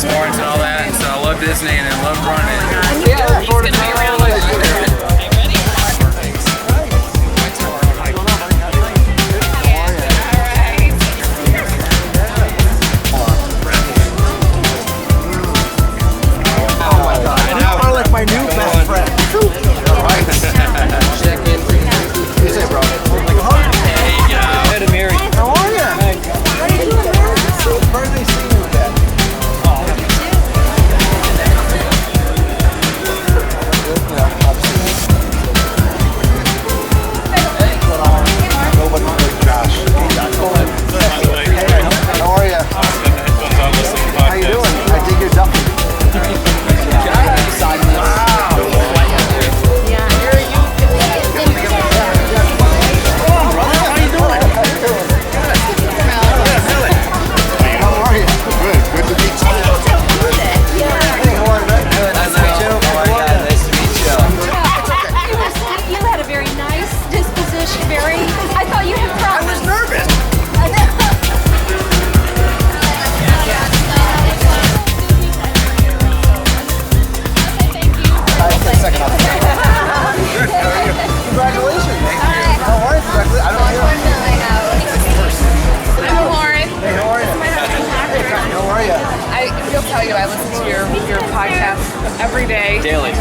sports and all that. So I love Disney and I love running. Yeah, he's going to be around this year. Are you ready? My new best friend. Right. Check in. You say, bro? There you go. Hey, Mary. How are you? How you doing, man? It's so nice seeing you again. Nobody like Josh. How are you? How you doing? I dig your duck. I listen to your podcast every day. Daily.